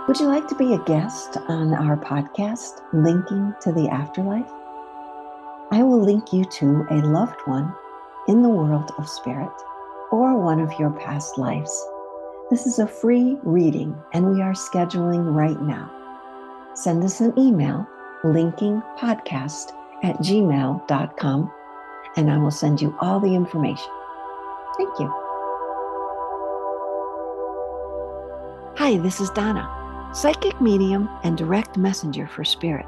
Would you like to be a guest on our podcast, Linking to the Afterlife? I will link you to a loved one in the world of spirit or one of your past lives. This is a free reading and we are scheduling right now. Send us an email, linkingpodcast@gmail.com, and I will send you all the information. Thank you. Hi, this is Donna, psychic medium and direct messenger for spirit.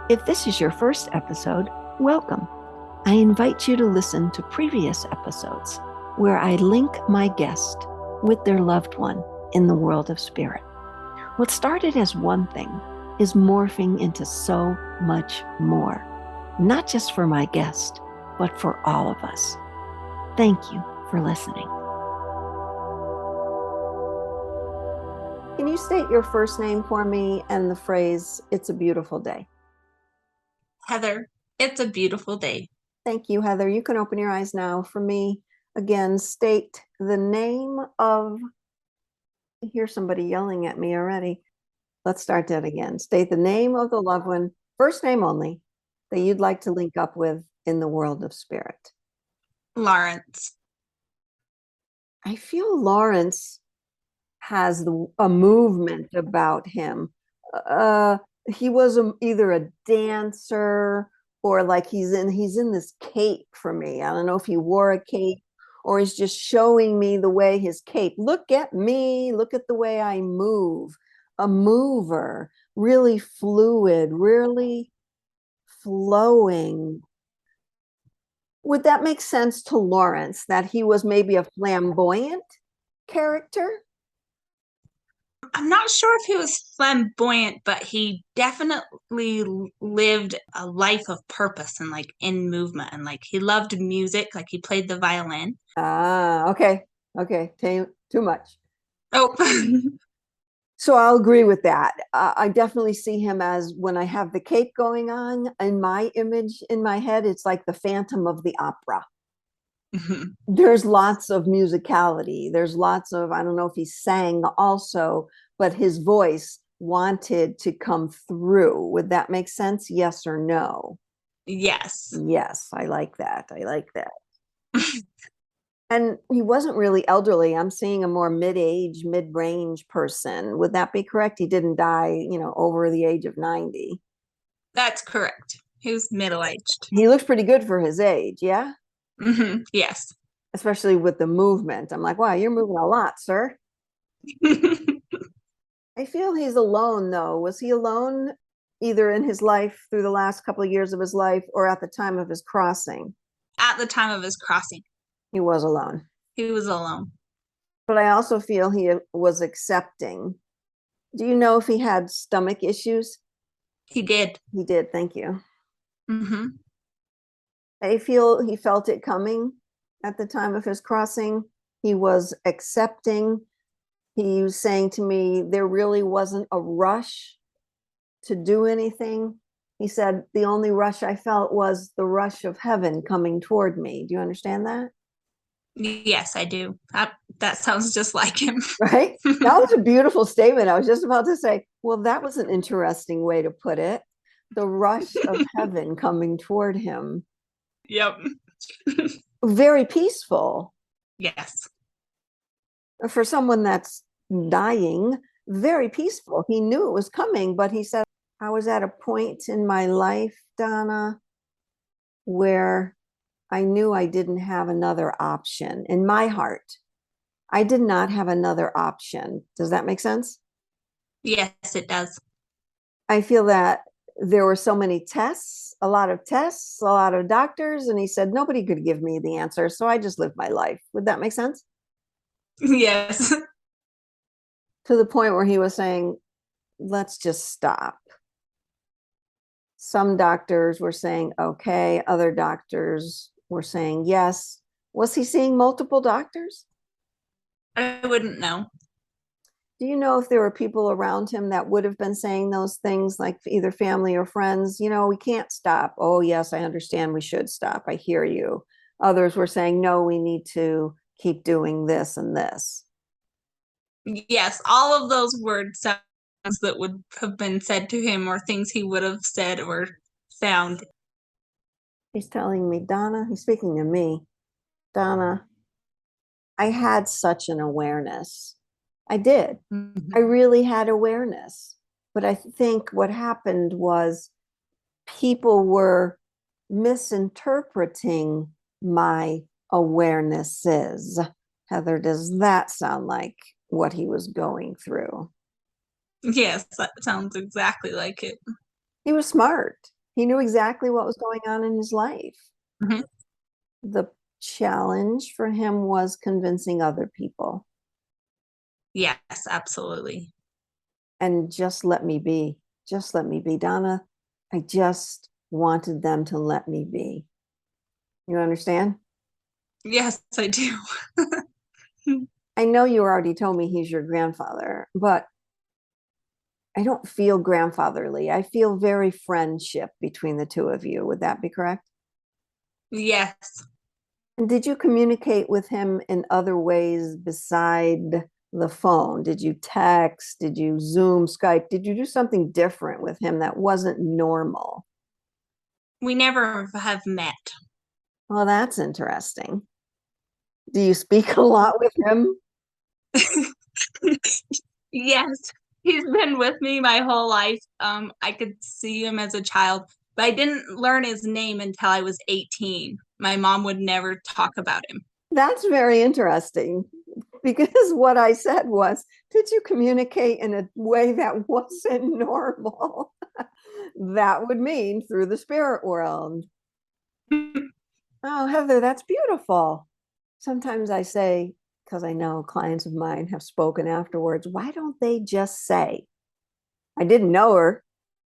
If this is your first episode, welcome. I invite you to listen to previous episodes where I link my guest with their loved one in the world of spirit. What started as one thing is morphing into so much more, not just for my guest, but for all of us. Thank you for listening. Can you state your first name for me and the phrase, "It's a beautiful day"? Heather, it's a beautiful day. Thank you, Heather. You can open your eyes now for me. Again, state the name of, I hear somebody yelling at me already. Let's start that again. State the name of the loved one, first name only, that you'd like to link up with in the world of spirit. Lawrence. I feel Lawrence has a movement about him. He was either a dancer or like he's in this cape for me. I don't know if he wore a cape or he's just showing me the way his cape. Look at me, look at the way I move. A mover, really fluid, really flowing. Would that make sense to Lawrence, that he was maybe a flamboyant character? I'm not sure if he was flamboyant, but he definitely lived a life of purpose and like in movement, and like he loved music, like he played the violin. Okay. Too much. Oh, So I'll agree with that. I definitely see him as, when I have the cape going on, in my image in my head, it's like the Phantom of the Opera. There's lots of musicality. There's lots of, I don't know if he sang also, but his voice wanted to come through. Would that make sense? Yes or no? Yes. Yes, I like that. And he wasn't really elderly. I'm seeing a more mid-age, mid-range person. Would that be correct? He didn't die, over the age of 90. That's correct. He was middle-aged. He looks pretty good for his age, yeah? Yes. Especially with the movement. I'm like, wow, you're moving a lot, sir. I feel he's alone, though. Was he alone either in his life through the last couple of years of his life or at the time of his crossing? At the time of his crossing, He was alone. he was alone. But I also feel he was accepting. Do you know if he had stomach issues? He did. He did, thank you. I feel he felt it coming at the time of his crossing. He was accepting. He was saying to me, there really wasn't a rush to do anything. He said, the only rush I felt was the rush of heaven coming toward me. Do you understand that? Yes, I do. That sounds just like him. Right? That was a beautiful statement. I was just about to say, well, that was an interesting way to put it. The rush of heaven coming toward him. Yep. Very peaceful. Yes. For someone that's dying, very peaceful. He knew it was coming, but he said, I was at a point in my life, Donna, where I knew I didn't have another option. In my heart, I did not have another option. Does that make sense? Yes, it does. I feel that there were so many tests, a lot of doctors, and he said, nobody could give me the answer. So I just lived my life. Would that make sense? Yes. To the point where he was saying, let's just stop. Some doctors were saying, okay. Other doctors were saying, yes. Was he seeing multiple doctors? I wouldn't know. Do you know if there were people around him that would have been saying those things, like either family or friends? We can't stop. Oh, yes, I understand. We should stop. I hear you. Others were saying, no, we need to keep doing this and this. Yes, all of those words that would have been said to him or things he would have said or found. He's telling me, Donna, he's speaking to me. Donna, I had such an awareness. I did. Mm-hmm. I really had awareness. But I think what happened was people were misinterpreting my awarenesses. Heather, does that sound like what he was going through? Yes, that sounds exactly like it. He was smart. He knew exactly what was going on in his life. Mm-hmm. The challenge for him was convincing other people. Yes, absolutely. And just let me be. Just let me be. Donna, I just wanted them to let me be. You understand? Yes, I do. I know you already told me he's your grandfather, but I don't feel grandfatherly. I feel very friendship between the two of you. Would that be correct? Yes. And did you communicate with him in other ways beside the phone? Did you text? Did you Zoom, Skype? Did you do something different with him that wasn't normal? We never have met. Well, that's interesting. Do you speak a lot with him? Yes, he's been with me my whole life. I could see him as a child, but I didn't learn his name until I was 18. My mom would never talk about him. That's very interesting because what I said was, did you communicate in a way that wasn't normal? That would mean through the spirit world. Oh, Heather, that's beautiful. Sometimes I say, because I know clients of mine have spoken afterwards, why don't they just say, I didn't know her,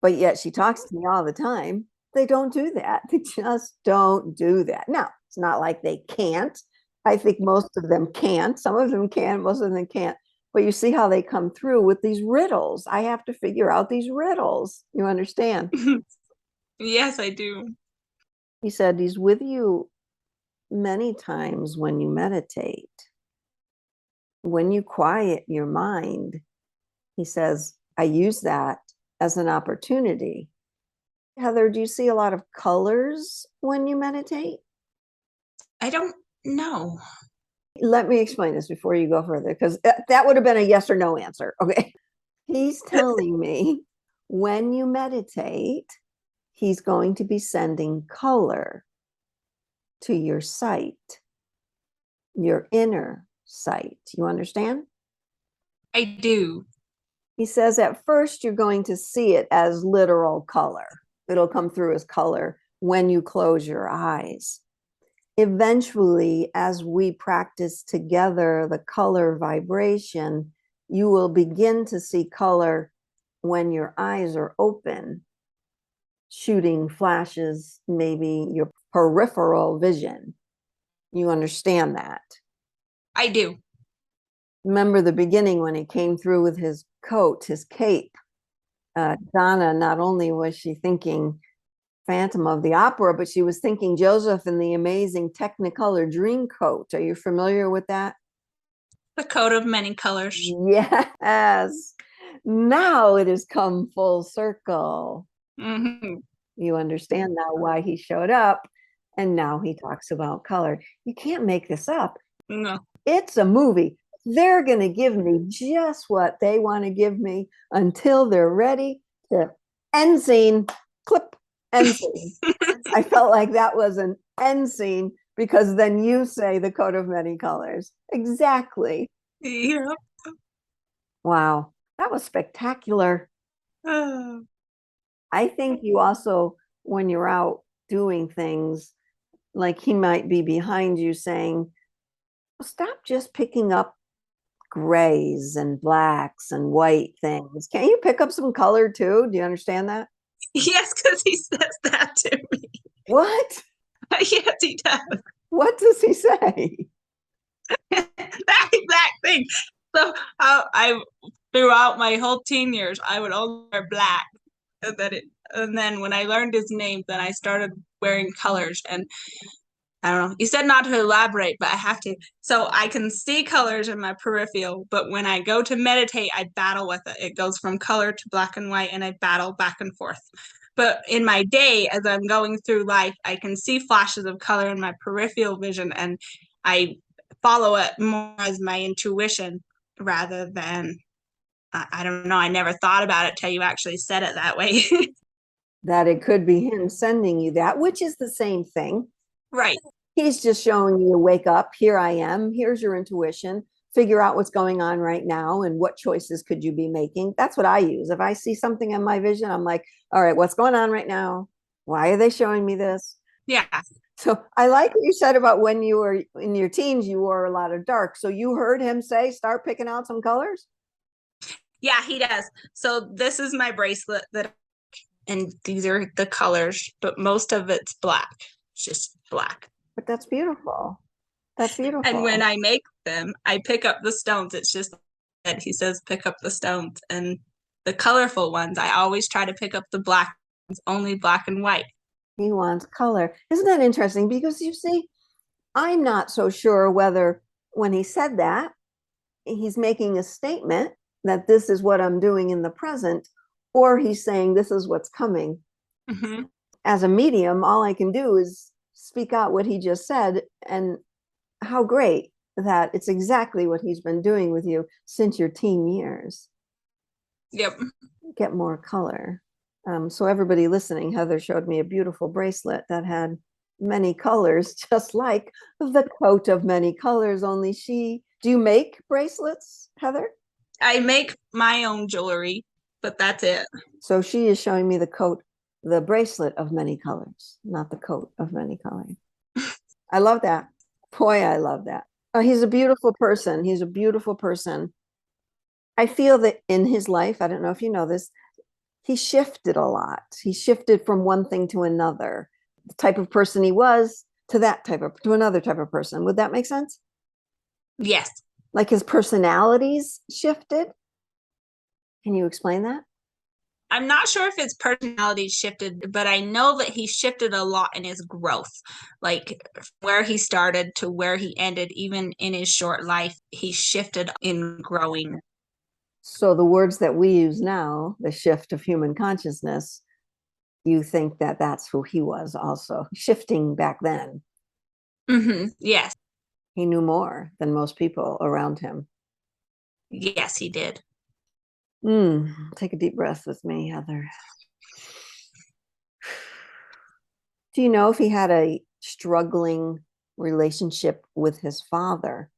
but yet she talks to me all the time. They don't do that. They just don't do that. Now, it's not like they can't. I think most of them can't. Some of them can, most of them can't. But you see how they come through with these riddles. I have to figure out these riddles. You understand? Yes, I do. He said he's with you many times when you meditate. When you quiet your mind, he says, I use that as an opportunity. Heather, do you see a lot of colors when you meditate? I don't know. Let me explain this before you go further, because that would have been a yes or no answer. Okay. He's telling me when you meditate, he's going to be sending color to your sight, your inner sight. You understand? I do. He says at first you're going to see it as literal color. It'll come through as color when you close your eyes. Eventually, as we practice together the color vibration, you will begin to see color when your eyes are open, shooting flashes, maybe your peripheral vision. You understand that? I do. Remember the beginning when he came through with his coat, his cape. Donna, not only was she thinking Phantom of the Opera, but she was thinking Joseph in the amazing Technicolor Dreamcoat. Are you familiar with that? The coat of many colors. Yes. Now it has come full circle. Mm-hmm. You understand now why he showed up, and now he talks about color. You can't make this up. No. It's a movie. They're going to give me just what they want to give me until they're ready to end scene, clip, end scene. I felt like that was an end scene because then you say the coat of many colors. Exactly. Yeah. Wow. That was spectacular. I think you also, when you're out doing things, like he might be behind you saying, stop just picking up grays and blacks and white things. Can you pick up some color too? Do you understand that? Yes, because he says that to me. What? Yes, he does. What does he say? That exact thing. So I throughout my whole teen years, I would only wear black. And then when I learned his name, then I started wearing colors. And I don't know. You said not to elaborate, but I have to. So I can see colors in my peripheral, but when I go to meditate, I battle with it. It goes from color to black and white, and I battle back and forth. But in my day, as I'm going through life, I can see flashes of color in my peripheral vision, and I follow it more as my intuition rather than, I don't know. I never thought about it till you actually said it that way. That it could be him sending you that, which is the same thing. Right. He's just showing you, wake up, here I am, here's your intuition, figure out what's going on right now and what choices could you be making. That's what I use. If I see something in my vision, I'm like, all right, what's going on right now? Why are they showing me this? Yeah. So I like what you said about when you were in your teens, you wore a lot of dark. So you heard him say, start picking out some colors? Yeah, he does. So this is my bracelet and these are the colors, but most of it's black. It's just black. But that's beautiful. That's beautiful. And when I make them, I pick up the stones. It's just that he says pick up the stones. And the colorful ones, I always try to pick up the black ones, only black and white. He wants color. Isn't that interesting? Because you see, I'm not so sure whether when he said that, he's making a statement that this is what I'm doing in the present, or he's saying this is what's coming. Mm-hmm. As a medium, all I can do is speak out what he just said, and how great that it's exactly what he's been doing with you since your teen years. Yep. Get more color. So everybody listening, Heather showed me a beautiful bracelet that had many colors, just like the coat of many colors, only do you make bracelets, Heather? I make my own jewelry, but that's it. So she is showing me the bracelet of many colors, not the coat of many colors. I love that. Boy, I love that. He's a beautiful person. He's a beautiful person. I feel that in his life, I don't know if you know this, he shifted a lot. He shifted from one thing to another. The type of person he was to another type of person. Would that make sense? Yes. Like his personalities shifted? Can you explain that? I'm not sure if his personality shifted, but I know that he shifted a lot in his growth. Like where he started to where he ended, even in his short life, he shifted in growing. So the words that we use now, the shift of human consciousness, you think that that's who he was also, shifting back then. Mm-hmm. Yes. He knew more than most people around him. Yes, he did. Take a deep breath with me, Heather. Do you know if he had a struggling relationship with his father?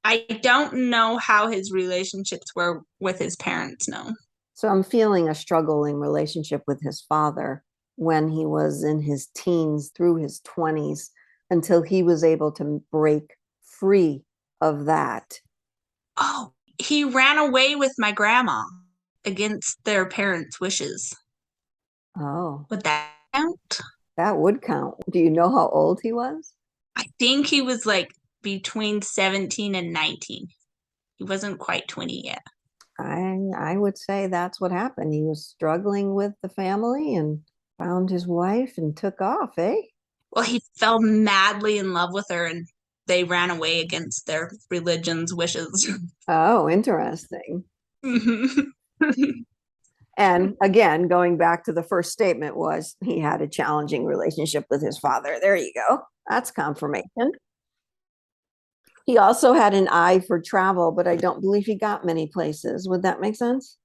I don't know how his relationships were with his parents, no. So I'm feeling a struggling relationship with his father when he was in his teens through his 20s until he was able to break free of that. Oh, he ran away with my grandma against their parents' wishes. Oh, Would that count? that would count. Do you know how old he was? I think he was like between 17 and 19. He wasn't quite 20 yet. I would say that's what happened. He was struggling with the family and found his wife and took off, eh? Well, he fell madly in love with her and they ran away against their religion's wishes. Oh, interesting. And again, going back to the first statement was he had a challenging relationship with his father. There you go. That's confirmation. He also had an eye for travel, but I don't believe he got many places. Would that make sense?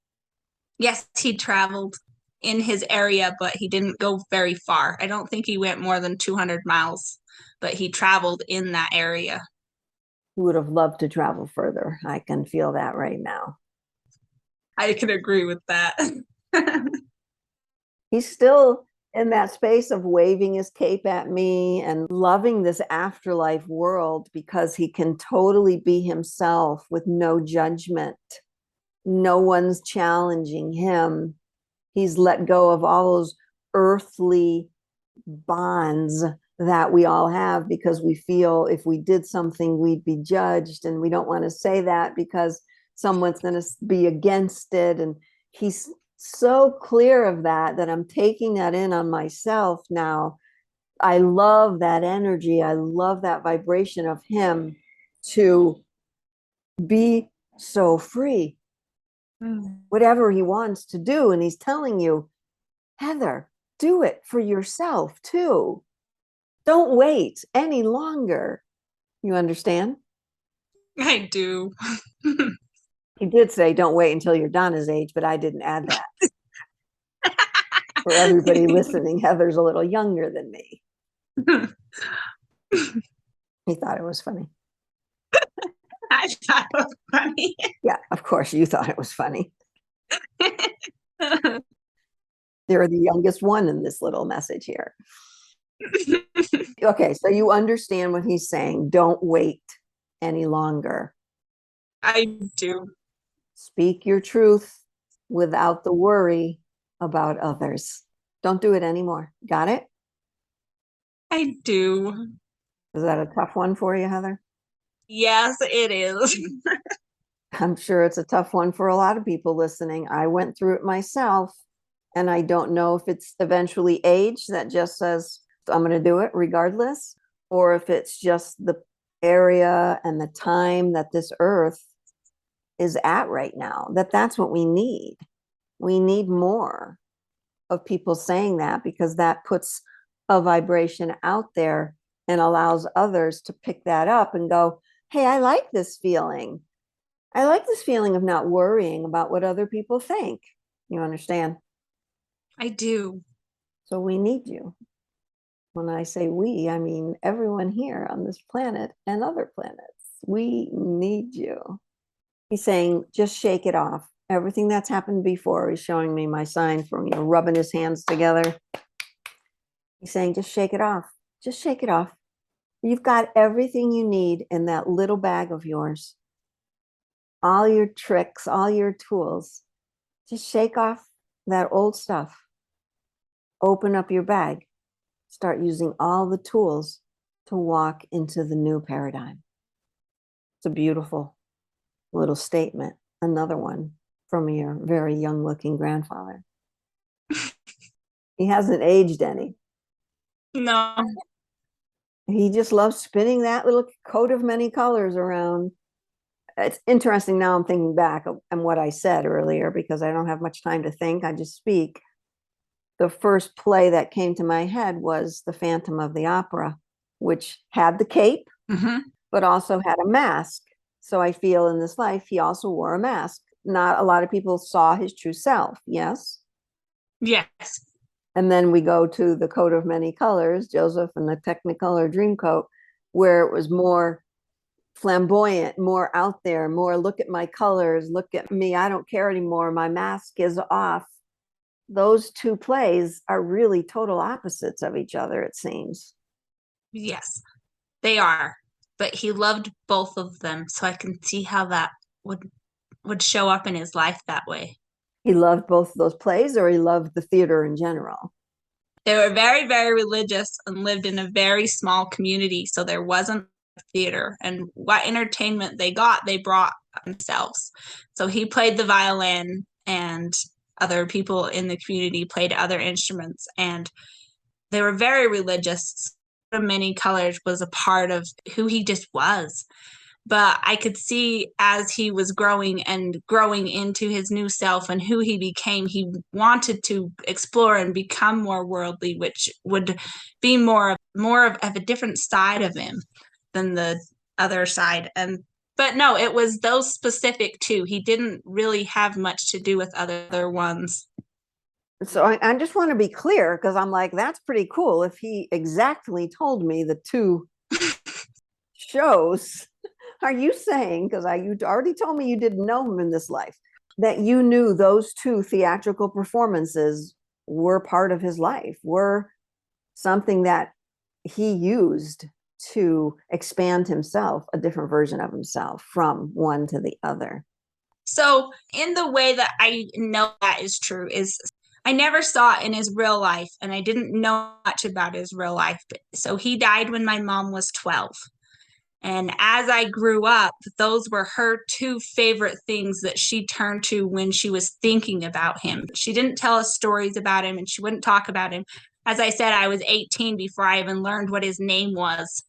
Yes, he traveled in his area, but he didn't go very far. I don't think he went more than 200 miles, but he traveled in that area. He would have loved to travel further. I can feel that right now. I can agree with that. He's still in that space of waving his cape at me and loving this afterlife world because he can totally be himself with no judgment. No one's challenging him. He's let go of all those earthly bonds that we all have because we feel if we did something, we'd be judged. And we don't want to say that because someone's going to be against it. And he's so clear of that I'm taking that in on myself now. I love that energy. I love that vibration of him to be so free, whatever he wants to do. And he's telling you, Heather, do it for yourself too. Don't wait any longer. You understand? I do. He did say, don't wait until you're Donna's age, but I didn't add that. For everybody listening, Heather's a little younger than me. He thought it was funny. I thought it was funny. Yeah, of course you thought it was funny. They're the youngest one in this little message here. Okay, so you understand what he's saying. Don't wait any longer. I do. Speak your truth without the worry about others. Don't do it anymore. Got it? I do. Is that a tough one for you, Heather? Yes, it is. I'm sure it's a tough one for a lot of people listening. I went through it myself, and I don't know if it's eventually age that just says, I'm going to do it regardless, or if it's just the area and the time that this earth is at right now, that's what we need. We need more of people saying that, because that puts a vibration out there and allows others to pick that up and go, hey, I like this feeling. I like this feeling of not worrying about what other people think. You understand? I do. So we need you. When I say we, I mean everyone here on this planet and other planets. We need you. He's saying, just shake it off. Everything that's happened before. He's showing me my sign from, rubbing his hands together. He's saying, just shake it off. Just shake it off. You've got everything you need in that little bag of yours. All your tricks, all your tools. Just shake off that old stuff. Open up your bag. Start using all the tools to walk into the new paradigm. It's a beautiful little statement. Another one from your very young looking grandfather. He hasn't aged any. No. He just loves spinning that little coat of many colors around. It's interesting now, I'm thinking back on what I said earlier, because I don't have much time to think. I just speak. The first play that came to my head was The Phantom of the Opera, which had the cape, but also had a mask. So I feel in this life, he also wore a mask. Not a lot of people saw his true self. Yes? Yes. And then we go to The Coat of Many Colors, Joseph and the Technicolor Dreamcoat, where it was more flamboyant, more out there, more look at my colors, look at me, I don't care anymore, my mask is off. Those two plays are really total opposites of each other, it seems. Yes, they are. But he loved both of them, so I can see how that would show up in his life that way. He loved both of those plays, or he loved the theater in general? They were very, very religious and lived in a very small community, so there wasn't a theater. And what entertainment they got, they brought themselves. So he played the violin, and other people in the community played other instruments, and they were very religious. Many Colors was a part of who he just was. But I could see as he was growing and growing into his new self and who he became, he wanted to explore and become more worldly, which would be more of a different side of him than the other side. But no, it was those specific two. He didn't really have much to do with other ones. So I just want to be clear, because I'm like, that's pretty cool if he exactly told me the two shows. Are you saying, because you already told me you didn't know him in this life, that you knew those two theatrical performances were part of his life, were something that he used to expand himself, a different version of himself from one to the other? So in the way that I know that is true is I never saw it in his real life, and I didn't know much about his real life. So he died when my mom was 12. And as I grew up, those were her two favorite things that she turned to when she was thinking about him. She didn't tell us stories about him, and she wouldn't talk about him, as I said, I was 18 before I even learned what his name was.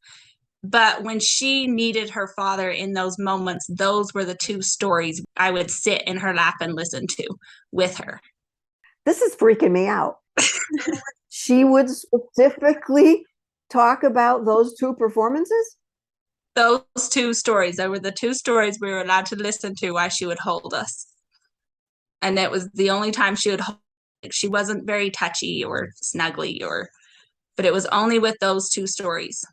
But when she needed her father in those moments, those were the two stories I would sit in her lap and listen to with her. This is freaking me out. She would specifically talk about those two performances? Those two stories. They were the two stories we were allowed to listen to while she would hold us. And it was the only time she would hold. She wasn't very touchy or snuggly, but it was only with those two stories.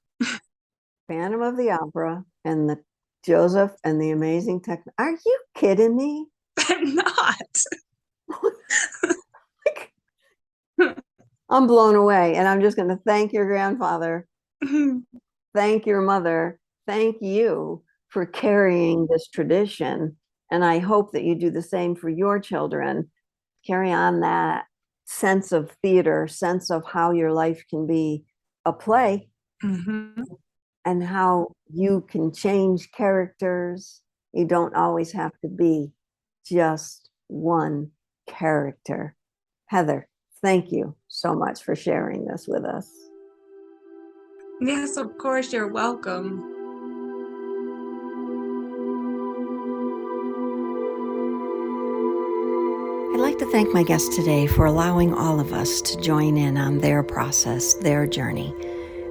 Phantom of the Opera and the Joseph and the Amazing Techno. Are you kidding me? I'm not. I'm blown away. And I'm just going to thank your grandfather, thank your mother, thank you for carrying this tradition. And I hope that you do the same for your children. Carry on that sense of theater, sense of how your life can be a play. Mm-hmm. And how you can change characters. You don't always have to be just one character. Heather, thank you so much for sharing this with us. Yes, of course, you're welcome. I'd like to thank my guest today for allowing all of us to join in on their process, their journey.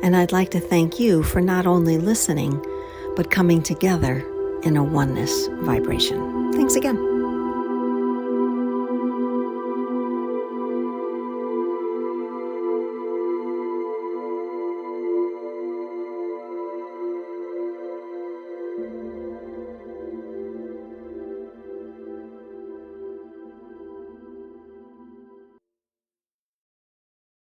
And I'd like to thank you for not only listening, but coming together in a oneness vibration. Thanks again.